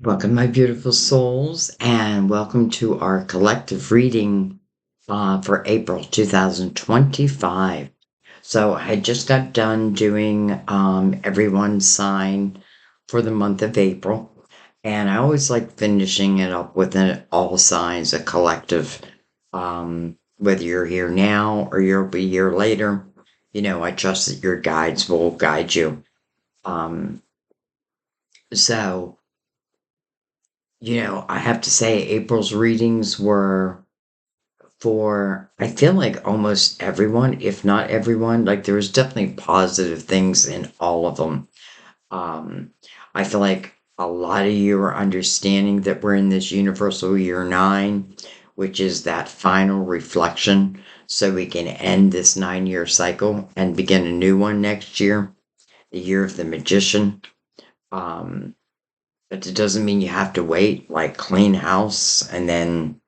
Welcome, my beautiful souls, and welcome to our collective reading for April 2025. So, I just got done doing everyone's sign for the month of April, and I always like finishing it up with an all signs, a collective, whether you're here now or you'll be here later. I trust that your guides will guide you. Um, so, I have to say, April's readings were for, I feel like almost everyone, if not everyone. Like, there was definitely positive things in all of them. Um, I feel like a lot of you are understanding that we're in this universal year nine, which is that final reflection. So we can end this 9 year cycle and begin a new one next year, the year of the magician. Um, but it doesn't mean you have to wait, like clean house and then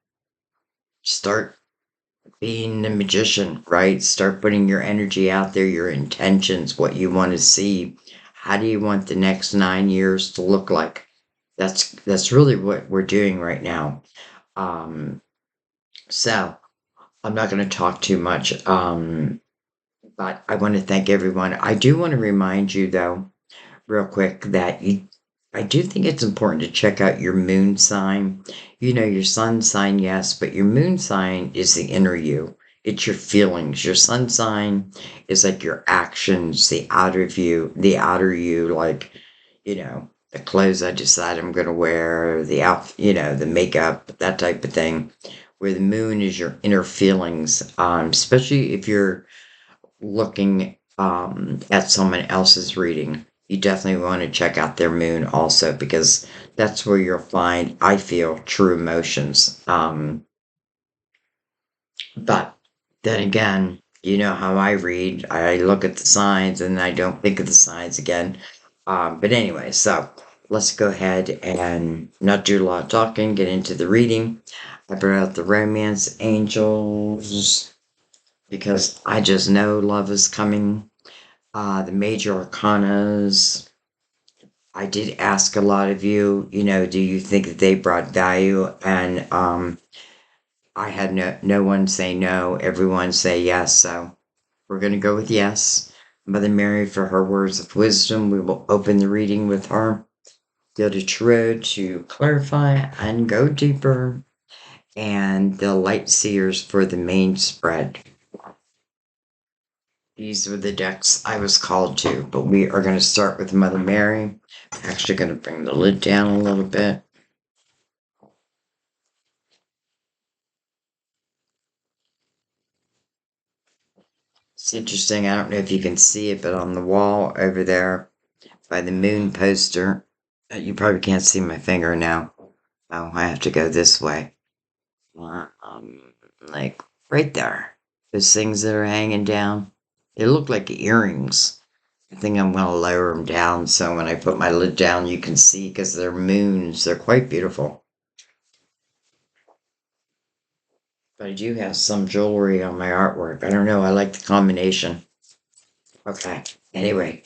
start being the magician, right? Start putting your energy out there, your intentions, what you want to see. How do you want the next 9 years to look like? That's really what we're doing right now. Um, so I'm not going to talk too much, but I want to thank everyone. I do want to remind you, though, real quick, that I do think it's important to check out your moon sign. Your sun sign, yes, but your moon sign is the inner you. It's your feelings. Your sun sign is like your actions, the outer you, like, the clothes I decide I'm going to wear, the outfit, the makeup, that type of thing. Where the moon is your inner feelings, especially if you're looking at someone else's reading, you definitely want to check out their moon also because that's where you'll find, I feel, true emotions. But then again, you know how I read. I look at the signs and I don't think of the signs again. But anyway, so let's go ahead and not do a lot of talking, get into the reading. I brought out the romance angels because I just know love is coming. The major arcanas. I did ask a lot of you, do you think that they brought value? And I had no one say no, everyone say yes. So we're going to go with yes. Mother Mary for her words of wisdom. We will open the reading with her. Go to Tarot to clarify and go deeper. And the light seers for the main spread. These were the decks I was called to, but we are going to start with Mother Mary. I'm actually going to bring the lid down a little bit. It's interesting. I don't know if you can see it, but on the wall over there by the moon poster, you probably can't see my finger now. Oh, I have to go this way. Like right there. Those things that are hanging down, they look like earrings. I think I'm going to lower them down so when I put my lid down, you can see because they're moons. They're quite beautiful. But I do have some jewelry on my artwork. I don't know. I like the combination. Okay. Anyway,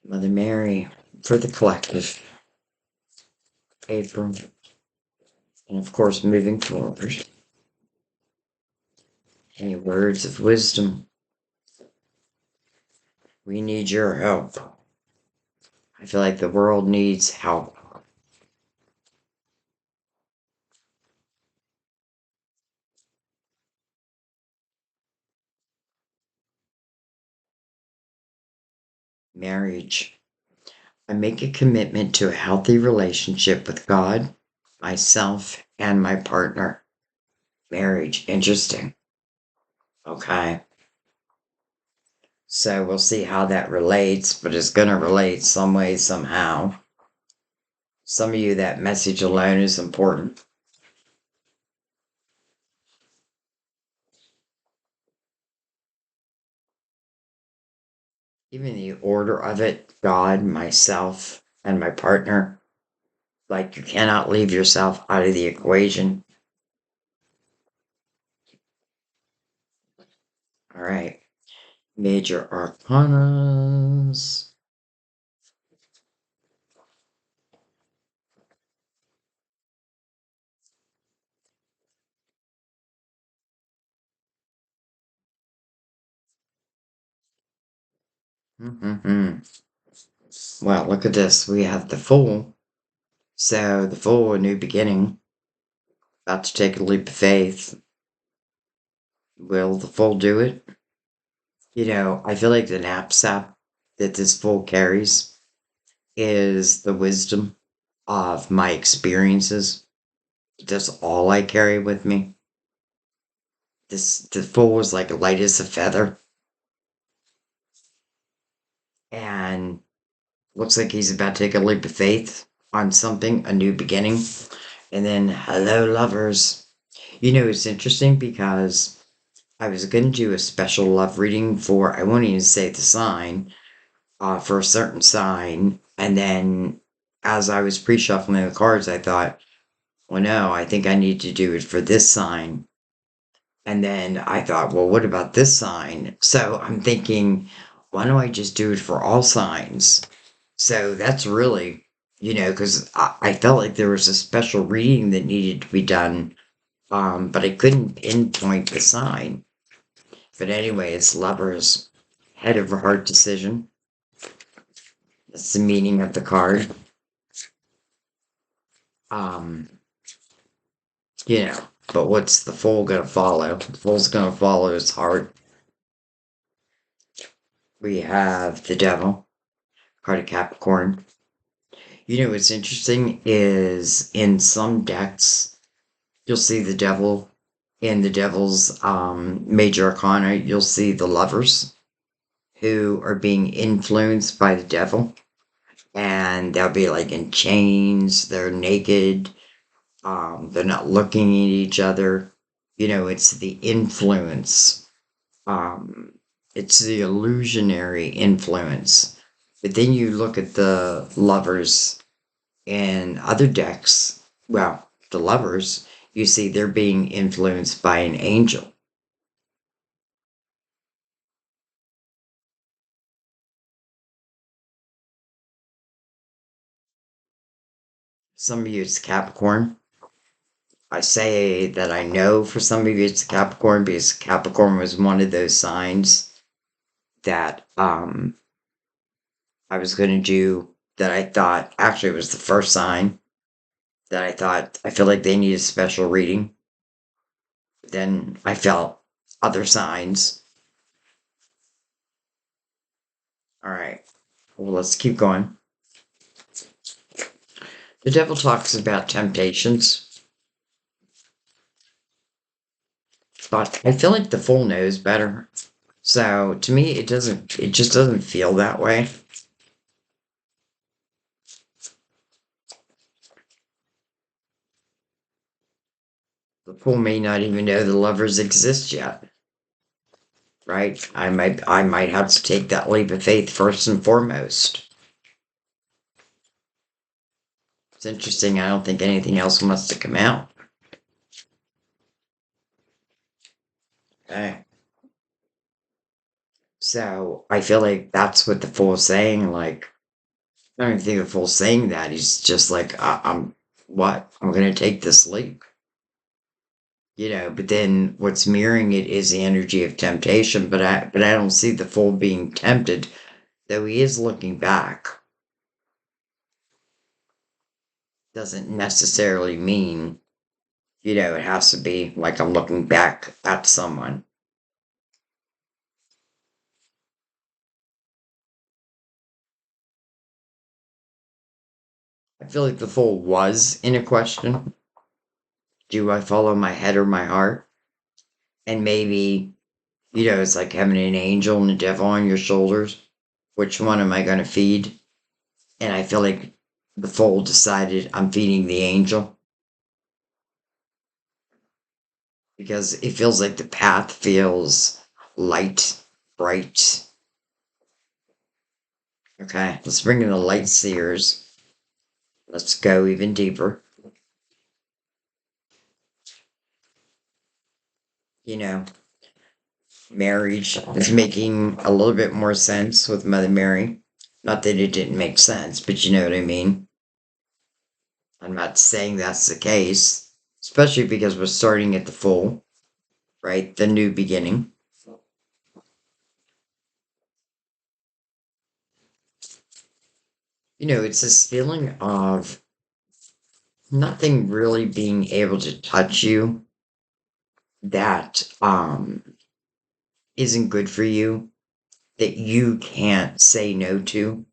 Mother Mary for the collective. April. And of course, moving forward. Any words of wisdom? We need your help. I feel like the world needs help. Marriage. I make a commitment to a healthy relationship with God, myself, and my partner. Marriage. Interesting. Okay. So we'll see how that relates, but it's going to relate some way, somehow. Some of you, that message alone is important. Even the order of it, God, myself, and my partner. Like you cannot leave yourself out of the equation. All right. Major arcanas. Mm-hmm. Well, look at this. We have the Fool. So the Fool, a new beginning, about to take a leap of faith. Will the Fool do it? I feel like the knapsack that this Fool carries is the wisdom of my experiences. That's all I carry with me. The Fool is like light as a feather, and looks like he's about to take a leap of faith on something, a new beginning. And then, hello, lovers. It's interesting because I was going to do a special love reading for, I won't even say the sign, for a certain sign. And then, as I was pre shuffling the cards, I thought, well, no, I think I need to do it for this sign. And then I thought, well, what about this sign? So I'm thinking, why don't I just do it for all signs? So that's really, because I felt like there was a special reading that needed to be done, but I couldn't pinpoint the sign. But anyway, it's lovers, head over heart decision. That's the meaning of the card. Um, but what's the fool gonna follow? The fool's gonna follow his heart. We have the devil, card of Capricorn. What's interesting is in some decks, you'll see the devil. In the devil's major arcana, you'll see the lovers who are being influenced by the devil. And they'll be like in chains, they're naked, they're not looking at each other. It's the influence. It's the illusionary influence. But then you look at the lovers in other decks, well, the lovers, you see they're being influenced by an angel. Some of you it's Capricorn. I say that I know for some of you it's Capricorn because Capricorn was one of those signs that I was going to do, that I thought actually it was the first sign that I thought I feel like they need a special reading. Then I felt other signs. All right. Well, let's keep going. The devil talks about temptations, but I feel like the fool knows better. So to me, it just doesn't feel that way. The fool may not even know the lovers exist yet, right? I might have to take that leap of faith first and foremost. It's interesting. I don't think anything else wants to come out. Okay. So I feel like that's what the fool's saying. Like, I don't even think the fool's saying that. He's just like, I'm what? I'm going to take this leap. But then what's mirroring it is the energy of temptation. But I don't see the fool being tempted, though he is looking back. Doesn't necessarily mean, it has to be like I'm looking back at someone. I feel like the fool was in a question. Do I follow my head or my heart? And maybe, it's like having an angel and a devil on your shoulders. Which one am I going to feed? And I feel like the fool decided I'm feeding the angel because it feels like the path feels light, bright. Okay, let's bring in the light seers. Let's go even deeper. You know, marriage is making a little bit more sense with Mother Mary. Not that it didn't make sense, but you know what I mean. I'm not saying that's the case, especially because we're starting at the full, right? The new beginning. It's this feeling of nothing really being able to touch you that isn't good for you, that you can't say no to.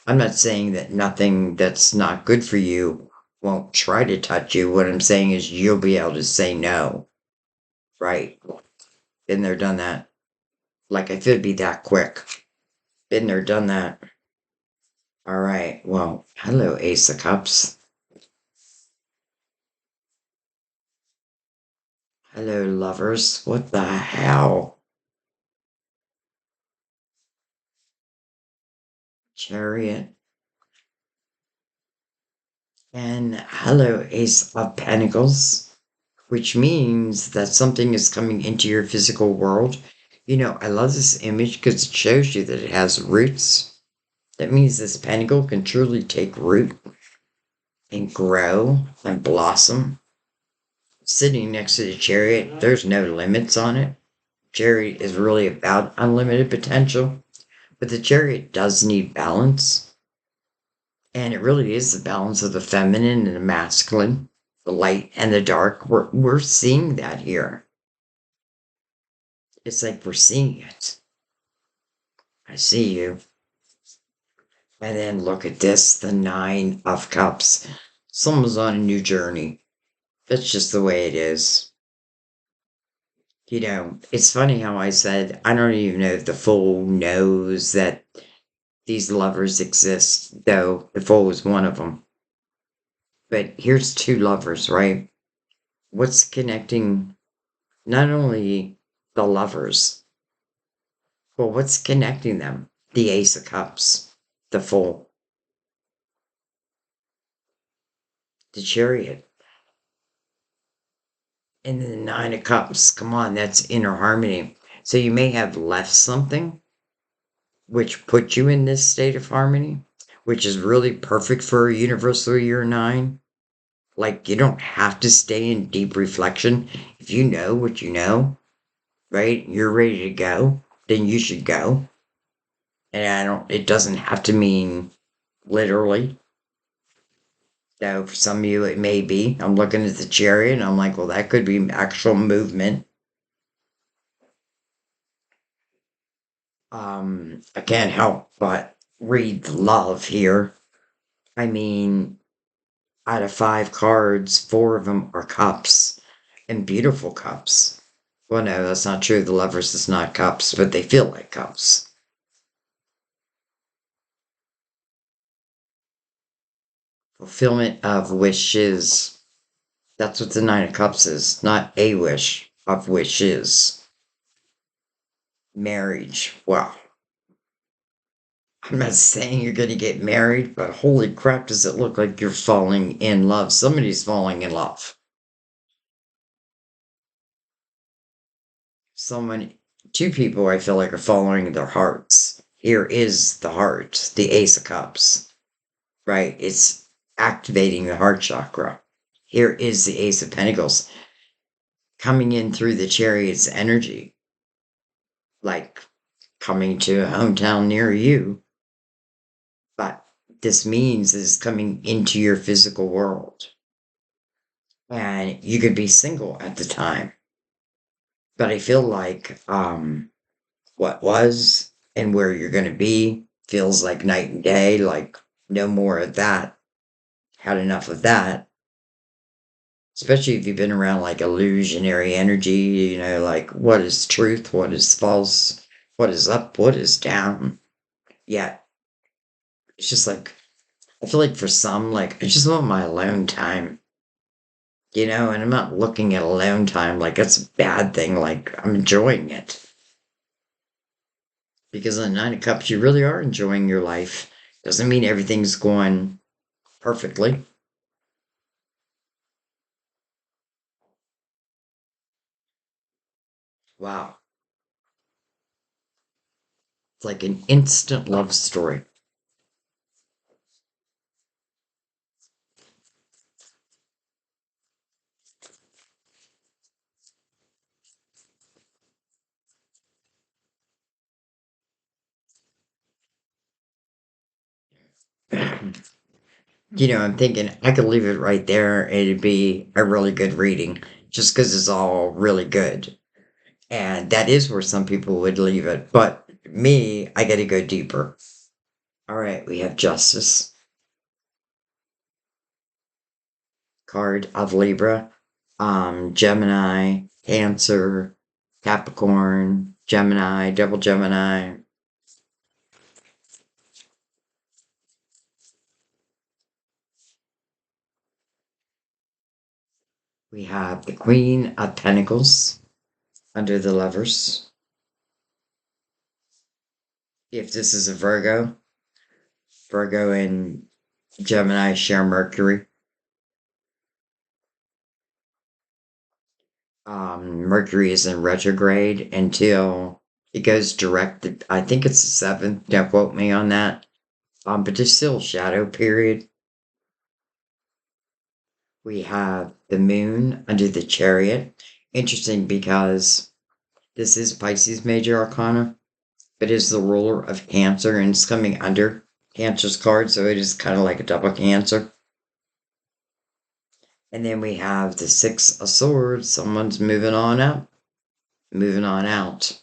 I'm not saying that nothing that's not good for you won't try to touch you. What I'm saying is you'll be able to say no, right? Been there, done that. Like I could be that quick. Been there, done that. All right. Well, hello, Ace of Cups. Hello, lovers. What the hell? Chariot. And hello, Ace of Pentacles, which means that something is coming into your physical world. I love this image because it shows you that it has roots. That means this pentacle can truly take root and grow and blossom. Sitting next to the chariot, there's no limits on it. Chariot is really about unlimited potential, but the chariot does need balance. And it really is the balance of the feminine and the masculine, the light and the dark. We're seeing that here. It's like we're seeing it. I see you. And then look at this, the Nine of Cups. Someone's on a new journey. That's just the way it is. It's funny how I said, I don't even know if the fool knows that these lovers exist, though the fool was one of them. But here's two lovers, right? What's connecting not only the lovers, but what's connecting them? The Ace of Cups, the Fool, the Chariot, and then the Nine of Cups. Come on, that's inner harmony. So you may have left something which put you in this state of harmony, which is really perfect for a universal year nine. Like, you don't have to stay in deep reflection. If you know what you know, right? You're ready to go, then you should go. And it doesn't have to mean literally. So for some of you, it may be. I'm looking at the chariot and I'm like, well, that could be actual movement. I can't help but read the love here. I mean, out of 5 cards, 4 of them are cups and beautiful cups. Well, no, that's not true. The lovers is not cups, but they feel like cups. Fulfillment of wishes. That's what the Nine of Cups is, not a wish, of wishes. Marriage. Well, I'm not saying you're going to get married, but holy crap, does it look like you're falling in love? Somebody's falling in love. Someone, two people I feel like are following their hearts. Here is the heart, the Ace of Cups, right? It's activating the heart chakra. Here is the Ace of Pentacles coming in through the Chariot's energy, like coming to a hometown near you. But this means is coming into your physical world. And you could be single at the time. But I feel like what was and where you're going to be feels like night and day, like no more of that. Had enough of that. Especially if you've been around like illusionary energy, like what is truth, what is false, what is up, what is down. Yeah, it's just like, I feel like for some, like, I just want my alone time, and I'm not looking at alone time like that's a bad thing, like, I'm enjoying it. Because on the Nine of Cups, you really are enjoying your life. Doesn't mean everything's going perfectly. Wow. It's like an instant love story. I'm thinking I could leave it right there and it'd be a really good reading just because it's all really good. And that is where some people would leave it. But me, I got to go deeper. All right, we have Justice, card of Libra, Gemini, Cancer, Capricorn, Gemini, double Gemini. We have the Queen of Pentacles under the Lovers. If this is a Virgo, Virgo and Gemini share Mercury. Mercury is in retrograde until it goes direct. I think it's the 7th. Don't quote me on that. But there's still a shadow period. We have the moon under the chariot. Interesting because this is Pisces major arcana, but it's the ruler of Cancer and it's coming under Cancer's card, so it is kind of like a double Cancer. And then we have the Six of Swords. Someone's moving on up, moving on out.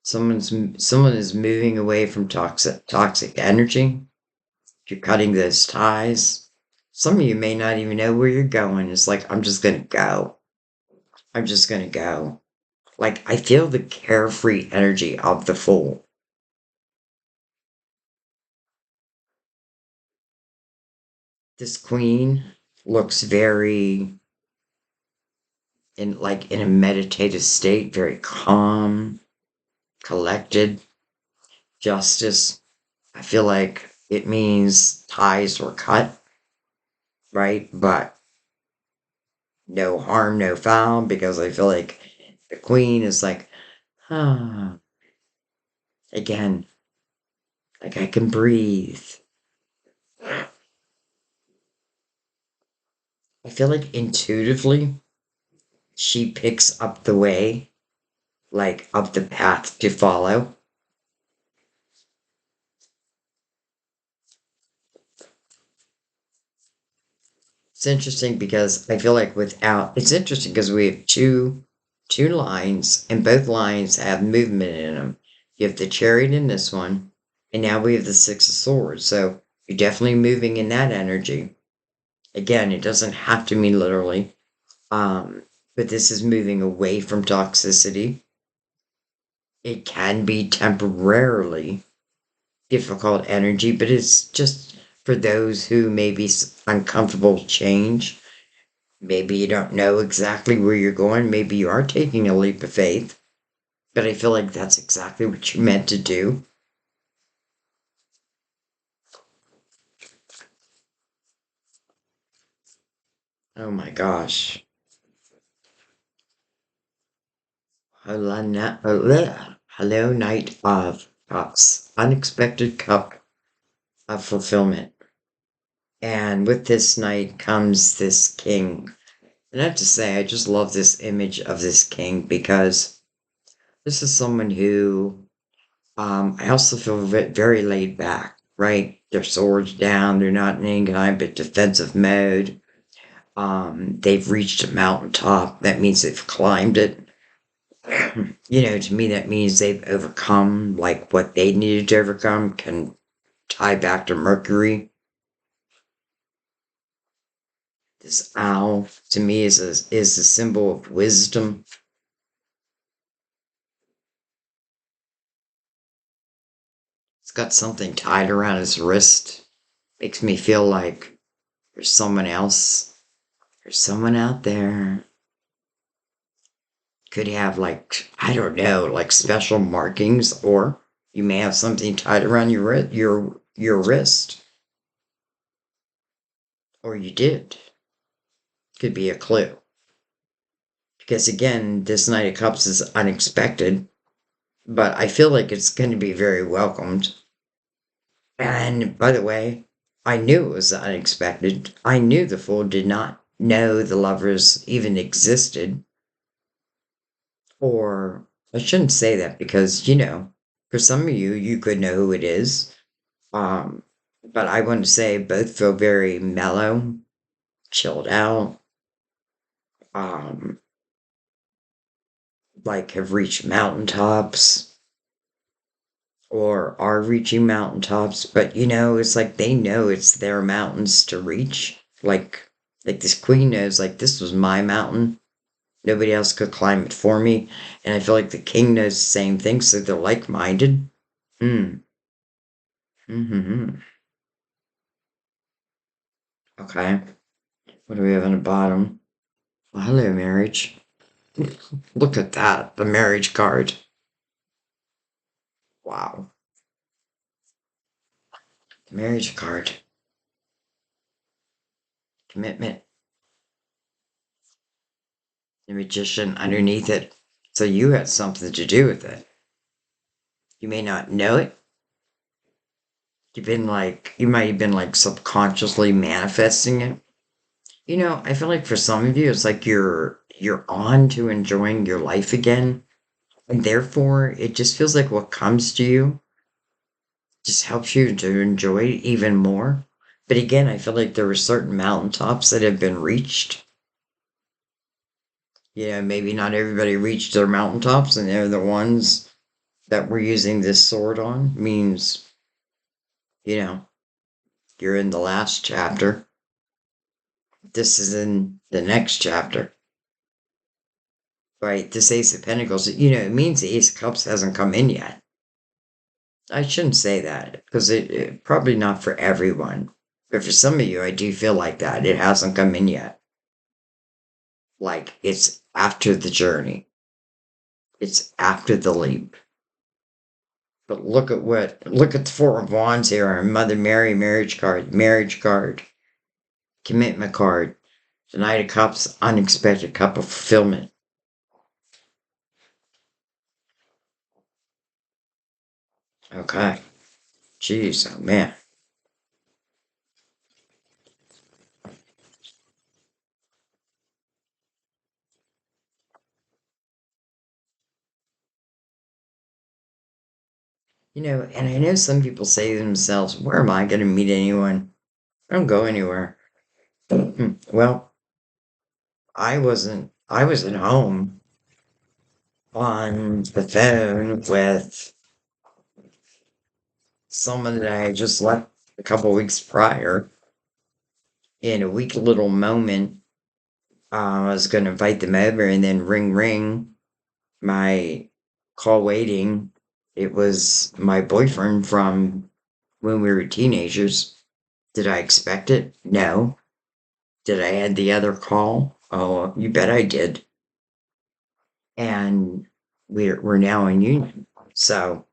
Someone is moving away from toxic energy. You're cutting those ties. Some of you may not even know where you're going. It's like, I'm just gonna go. I'm just gonna go. Like, I feel the carefree energy of the Fool. This queen looks very in a meditative state, very calm, collected. Justice. I feel like it means ties were cut, right? But no harm, no foul, because I feel like the queen is like, ah, again, like I can breathe. I feel like intuitively she picks up the way, like up the path to follow. It's interesting because I feel like it's interesting because we have two lines and both lines have movement in them. You have the chariot in this one, and now we have the Six of Swords. So you're definitely moving in that energy. Again, it doesn't have to mean literally. But this is moving away from toxicity. It can be temporarily difficult energy, but it's just for those who may be uncomfortable with change. Maybe you don't know exactly where you're going. Maybe you are taking a leap of faith, but I feel like that's exactly what you're meant to do. Oh my gosh. Hello, Knight of Cups. Unexpected cup of fulfillment. And with this knight comes this king. And I have to say, I just love this image of this king because this is someone who I also feel very laid back, right? Their swords down, they're not in any kind of defensive mode. They've reached a mountaintop. That means they've climbed it. To me, that means they've overcome like what they needed to overcome, can tie back to Mercury. This owl to me is a symbol of wisdom. It's got something tied around his wrist. Makes me feel like there's someone else. There's someone out there. Could have like, I don't know, like special markings, or you may have something tied around your wrist, or you did. Could be a clue. Because again, this Knight of Cups is unexpected, but I feel like it's going to be very welcomed. And by the way, I knew it was unexpected. I knew the Fool did not know the lovers even existed. Or I shouldn't say that because, for some of you, you could know who it is. Um, but I want to say both feel very mellow, chilled out, um, like have reached mountaintops or are reaching mountaintops, but it's like they know it's their mountains to reach. Like this queen knows, like this was my mountain. Nobody else could climb it for me. And I feel like the king knows the same thing, so they're like-minded. Hmm. Mm-hmm. Okay. What do we have on the bottom? Well, hello, marriage. Look at that, the marriage card. Wow. The marriage card. Commitment. The magician underneath it. So you had something to do with it. You may not know it. You might have been like subconsciously manifesting it. I feel like for some of you, it's like you're on to enjoying your life again. And therefore, it just feels like what comes to you just helps you to enjoy it even more. But again, I feel like there were certain mountaintops that have been reached. Maybe not everybody reached their mountaintops, and they're the ones that we're using this sword on. Means, you know, you're in the last chapter. This is in the next chapter. Right? This Ace of Pentacles, it means the Ace of Cups hasn't come in yet. I shouldn't say that because it probably not for everyone. But for some of you, I do feel like that. It hasn't come in yet. Like it's after the journey, it's after the leap. But look at the Four of Wands here, our Mother Mary marriage card, commitment card, the Knight of Cups, unexpected cup of fulfillment. Okay. Jeez, oh man. And I know some people say to themselves, where am I going to meet anyone? I don't go anywhere. Well, I was at home on the phone with someone that I had just left a couple weeks prior. In a weak little moment, I was going to invite them over, and then ring, ring, my call waiting. It was my boyfriend from when we were teenagers. Did I expect it? No. Did I add the other call? Oh, you bet I did. And we're now in union. So,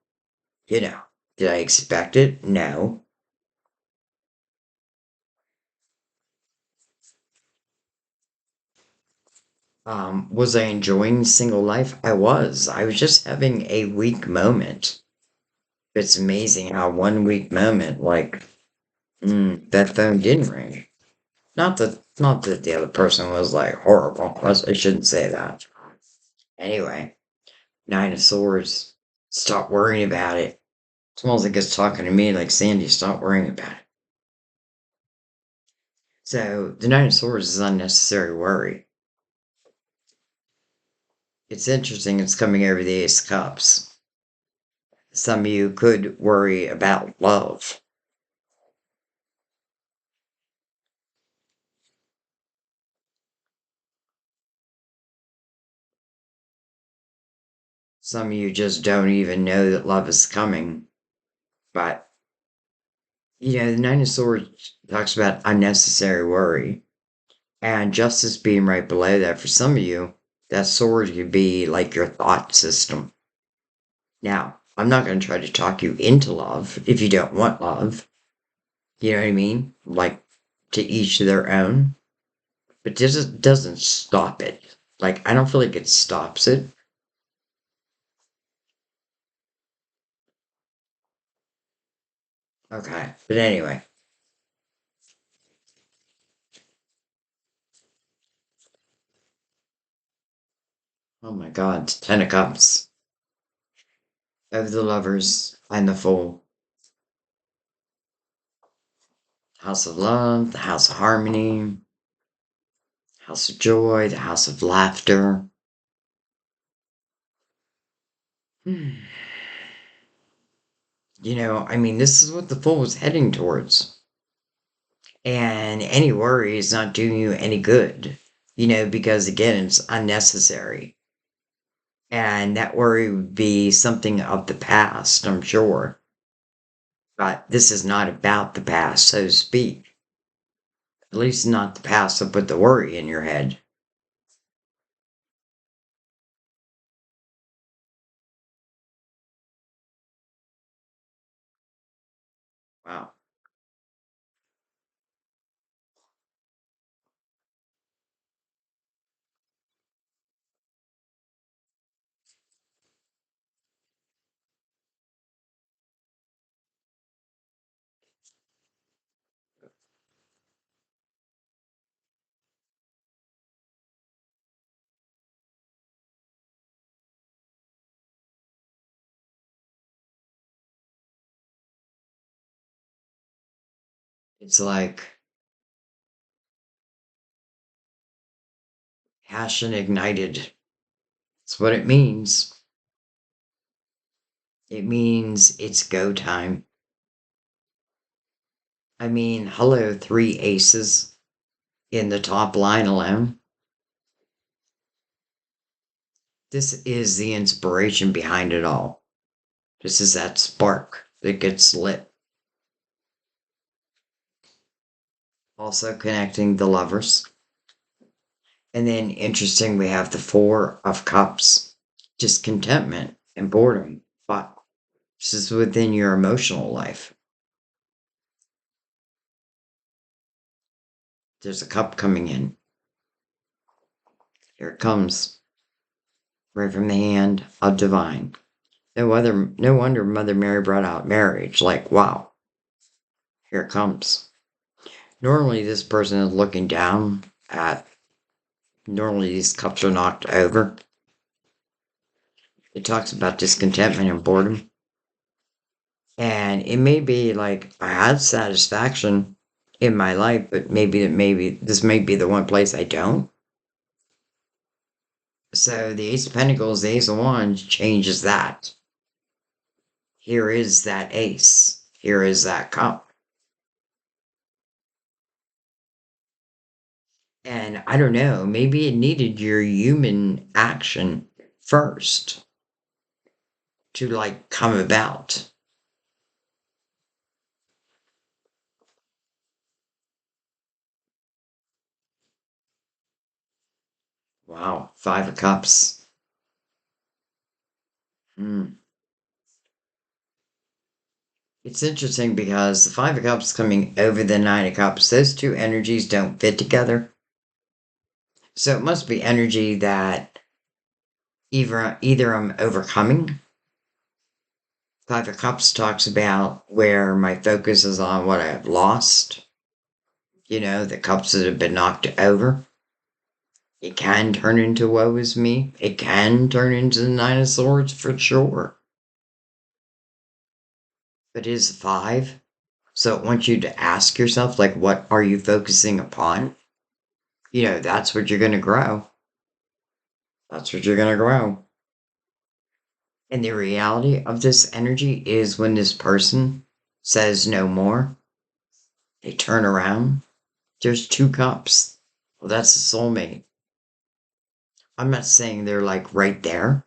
did I expect it? No. Was I enjoying single life? I was. I was just having a weak moment. It's amazing how one weak moment, like, that phone didn't ring. Not that the other person was like horrible. I shouldn't say that. Anyway, Nine of Swords. Stop worrying about it. It's almost like it's talking to me like Sandy, stop worrying about it. So the Nine of Swords is unnecessary worry. It's interesting it's coming over the Ace of Cups. Some of you could worry about love. Some of you just don't even know that love is coming. But, the Nine of Swords talks about unnecessary worry. And justice being right below that, for some of you, that sword could be like your thought system. Now, I'm not going to try to talk you into love if you don't want love. You know what I mean? Like, to each their own. But this doesn't stop it. Like, I don't feel like it stops it. Okay. But anyway. Oh my god. Ten of Cups. Of the Lovers and the Fool. House of love, the house of harmony, house of joy, the house of laughter. Hmm. I mean, this is what the Fool was heading towards. And any worry is not doing you any good, because again, it's unnecessary. And that worry would be something of the past, I'm sure. But this is not about the past, so to speak. At least not the past that put the worry in your head. Wow. It's like passion ignited. That's what it means. It means it's go time. I mean, hello, three aces in the top line alone. This is the inspiration behind it all. This is that spark that gets lit. Also connecting the lovers. And then interesting, we have the Four of Cups. Discontentment and boredom. But this is within your emotional life. There's a cup coming in. Here it comes. Right from the hand of divine. No wonder Mother Mary brought out marriage. Like, wow, here it comes. Normally, this person is looking down at. Normally, these cups are knocked over. It talks about discontentment and boredom. And it may be like I had satisfaction in my life, but maybe this may be the one place I don't. So the Ace of Pentacles, the Ace of Wands changes that. Here is that ace. Here is that cup. And I don't know, maybe it needed your human action first to like come about. Wow, Five of Cups. Hmm. It's interesting because the Five of Cups coming over the Nine of Cups, those two energies don't fit together. So it must be energy that either I'm overcoming. Five of Cups talks about where my focus is on what I've lost. The cups that have been knocked over. It can turn into woe is me. It can turn into the Nine of Swords for sure. But it is five. So it wants you to ask yourself, like, what are you focusing upon? That's what you're going to grow. That's what you're going to grow. And the reality of this energy is when this person says no more, they turn around. There's two cups. Well, that's a soulmate. I'm not saying they're like right there,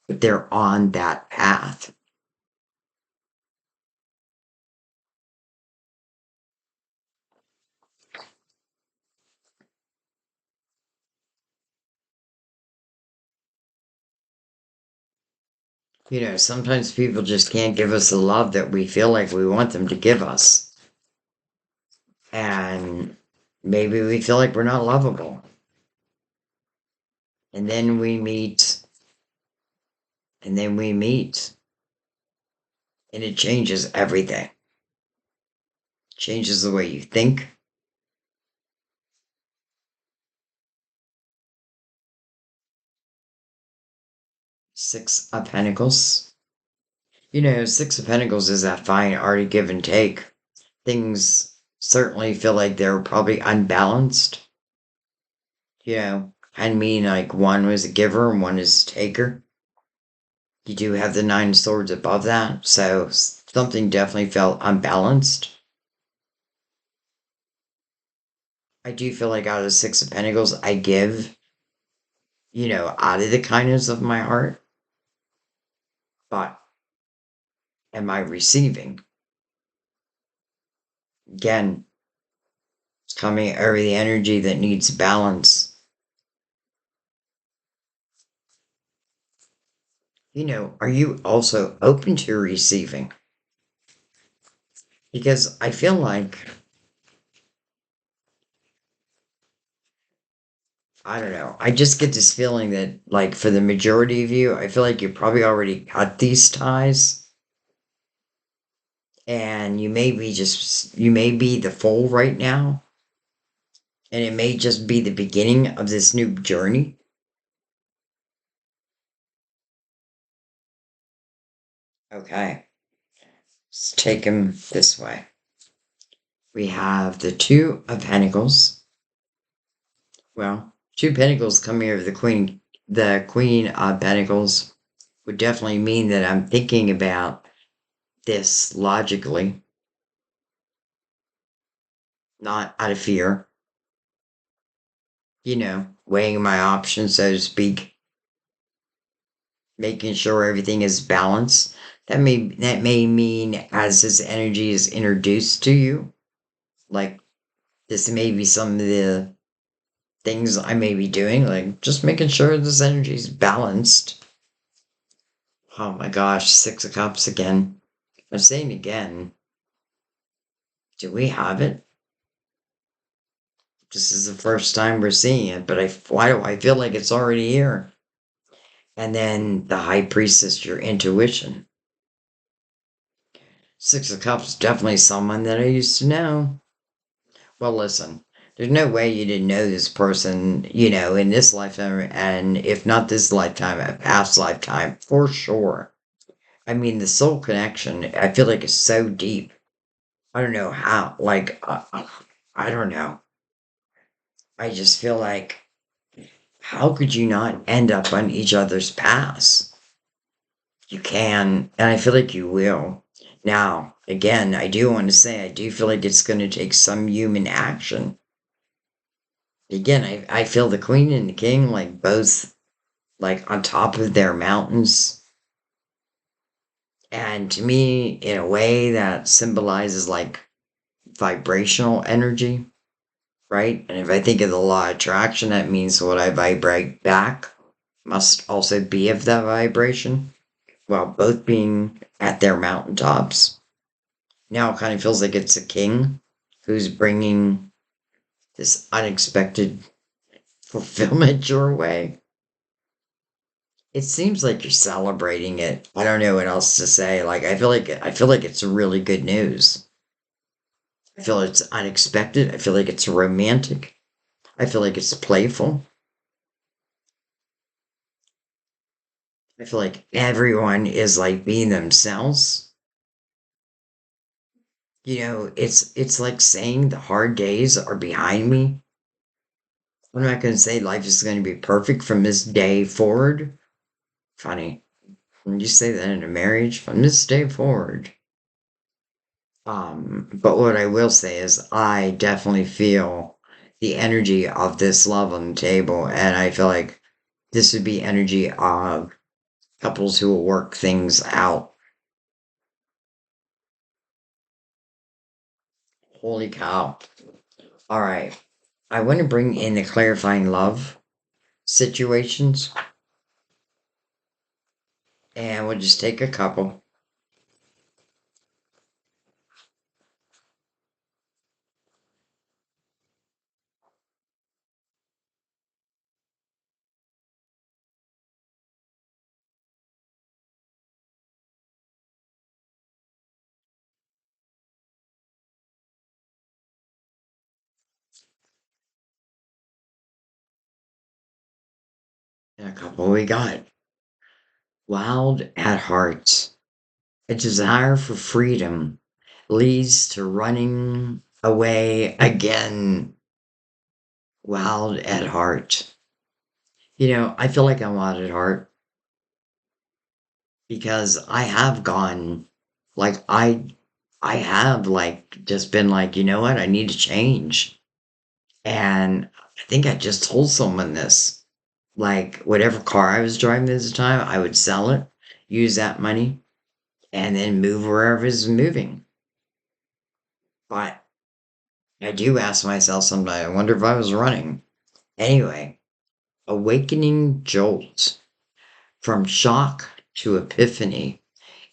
but they're on that path. Sometimes people just can't give us the love that we feel like we want them to give us. And maybe we feel like we're not lovable. And then we meet, and then we meet, and it changes everything. Changes the way you think. Six of Pentacles. Six of Pentacles is that fine, already give and take. Things certainly feel like they were probably unbalanced. I mean, like one was a giver and one is a taker. You do have the nine of swords above that, so something definitely felt unbalanced. I do feel like out of the six of pentacles, I give, out of the kindness of my heart, but am I receiving? Again, it's coming over the energy that needs balance. Are you also open to receiving? Because I feel like, I don't know, I just get this feeling that, like, for the majority of you, I feel like you probably already cut these ties. And you may be the fool right now. And it may just be the beginning of this new journey. Okay, let's take him this way. We have the Two of Pentacles. Well, Two Pentacles coming over the Queen. The Queen of Pentacles would definitely mean that I'm thinking about this logically, not out of fear. Weighing my options, so to speak, making sure everything is balanced. That may mean as this energy is introduced to you, like this may be some of the things I may be doing, like just making sure this energy is balanced. Oh my gosh, Six of Cups again. I'm saying again. Do we have it? This is the first time we're seeing it, but why do I feel like it's already here? And then the High Priestess, your intuition. Six of Cups, definitely someone that I used to know. Well, listen, there's no way you didn't know this person, in this lifetime, and if not this lifetime, a past lifetime, for sure. I mean, the soul connection, I feel like it's so deep. I don't know how, like, I don't know. I just feel like, how could you not end up on each other's paths? You can, and I feel like you will. Now, again, I do want to say, I do feel like it's going to take some human action. Again, I feel the queen and the king, like, both, like, on top of their mountains. And to me, in a way that symbolizes, like, vibrational energy, right? And if I think of the law of attraction, that means what I vibrate back must also be of that vibration, while both being at their mountaintops. Now it kind of feels like it's a king who's bringing this unexpected fulfillment your way. It seems like you're celebrating it. I don't know what else to say. Like I feel like it's really good news. I feel it's unexpected. I feel like it's romantic. I feel like it's playful. I feel like everyone is like being themselves. It's like saying the hard days are behind me. I'm not going to say life is going to be perfect from this day forward. Funny. When you say that in a marriage, from this day forward. But what I will say is I definitely feel the energy of this love on the table, and I feel like this would be energy of couples who will work things out. Holy cow. All right. I want to bring in the clarifying love situations, and we'll just take a couple. And a couple we got. Wild at heart. A desire for freedom leads to running away again, wild at heart. I feel like I'm wild at heart because I have gone, like, I have, like, just been like, you know what? I need to change. And I think I just told someone this. Like, whatever car I was driving at the time, I would sell it, use that money, and then move wherever it's moving. But I do ask myself sometimes, I wonder if I was running. Anyway, awakening jolt from shock to epiphany.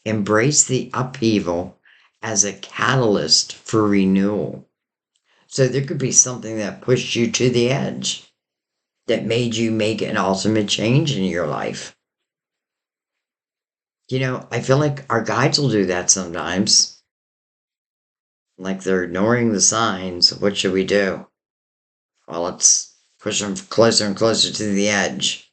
Embrace the upheaval as a catalyst for renewal. So there could be something that pushed you to the edge that made you make an ultimate change in your life. I feel like our guides will do that sometimes. Like they're ignoring the signs. What should we do? Well, let's push them closer and closer to the edge.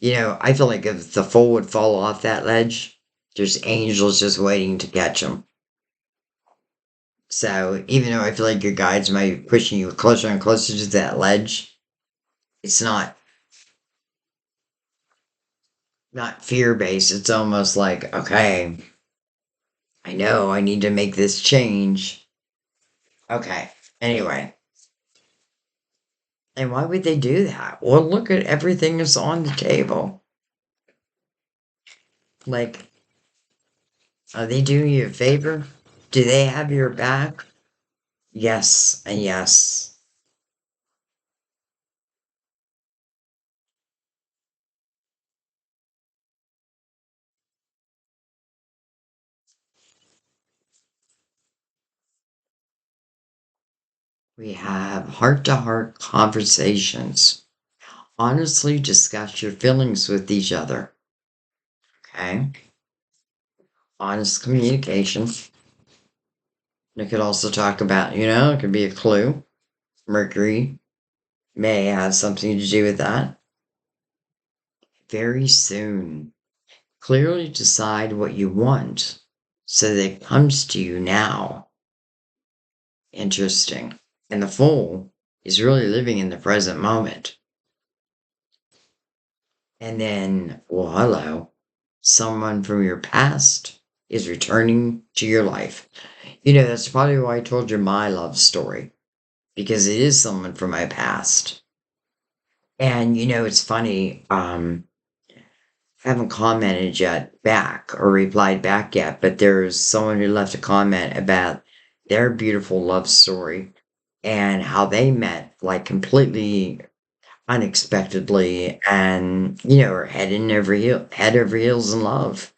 I feel like if the fool would fall off that ledge, there's angels just waiting to catch him. So even though I feel like your guides might be pushing you closer and closer to that ledge, it's not fear based. It's almost like, okay, I know I need to make this change. Okay. Anyway, and why would they do that? Well, look at everything that's on the table. Like, are they doing you a favor? Do they have your back? Yes, and yes. We have heart to heart conversations. Honestly discuss your feelings with each other. Okay? Honest communication. They could also talk about, it could be a clue. Mercury may have something to do with that. Very soon. Clearly decide what you want so that it comes to you now. Interesting. And the fool is really living in the present moment. And then, well, hello, someone from your past is returning to your life. That's probably why I told you my love story, because it is someone from my past. And it's funny, I haven't commented yet back or replied back yet, but there's someone who left a comment about their beautiful love story and how they met like completely unexpectedly and are head over heels in love.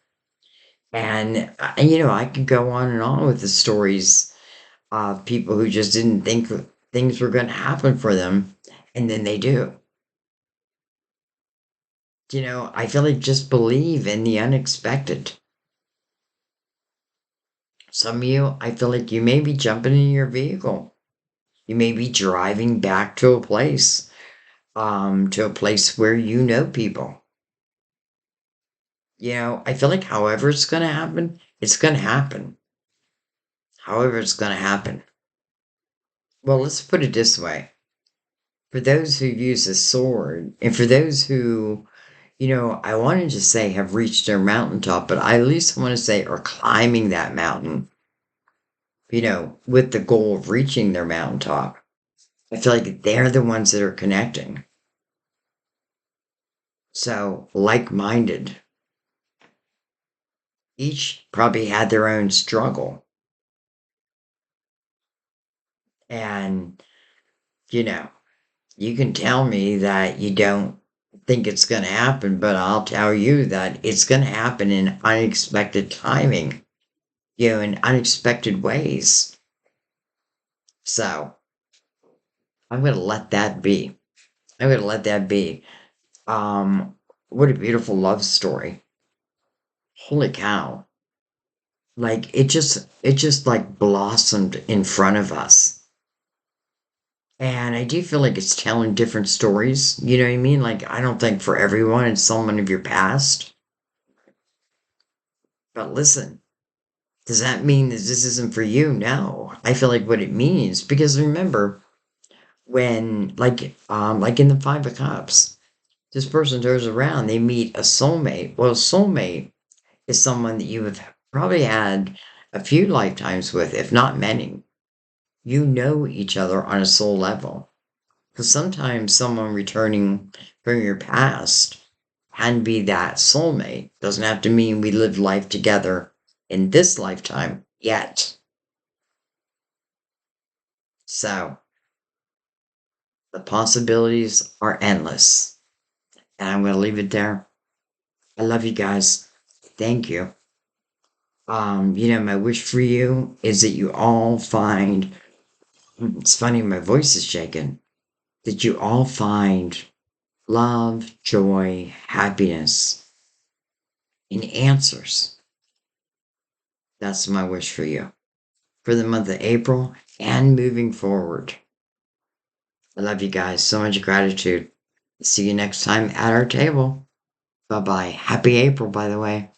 And I could go on and on with the stories of people who just didn't think things were going to happen for them, and then they do. I feel like just believe in the unexpected. Some of you, I feel like you may be jumping in your vehicle. You may be driving back to a place where you know people. I feel like however it's going to happen, it's going to happen. However it's going to happen. Well, let's put it this way. For those who use a sword, and for those who, I wanted to say have reached their mountaintop, but I at least want to say are climbing that mountain, with the goal of reaching their mountaintop. I feel like they're the ones that are connecting. So, like minded. Each probably had their own struggle. And, you know, you can tell me that you don't think it's going to happen, but I'll tell you that it's going to happen in unexpected timing, in unexpected ways. So, I'm going to let that be. I'm going to let that be. Um, what a beautiful love story. Holy cow. Like it just like blossomed in front of us. And I do feel like it's telling different stories. You know what I mean? Like I don't think for everyone it's someone of your past. But listen, Does that mean that this isn't for you? No. I feel like what it means, because remember, when like in the Five of Cups, this person turns around, they meet a soulmate. Well, a soulmate is someone that you have probably had a few lifetimes with, if not many. You know each other on a soul level. Because sometimes someone returning from your past can be that soulmate. Doesn't have to mean we live life together in this lifetime yet. So the possibilities are endless. And I'm going to leave it there. I love you guys. Thank you. My wish for you is that you all find, it's funny, my voice is shaking, that you all find love, joy, happiness, and answers. That's my wish for you for the month of April and moving forward. I love you guys. So much gratitude. See you next time at our table. Bye bye. Happy April, by the way.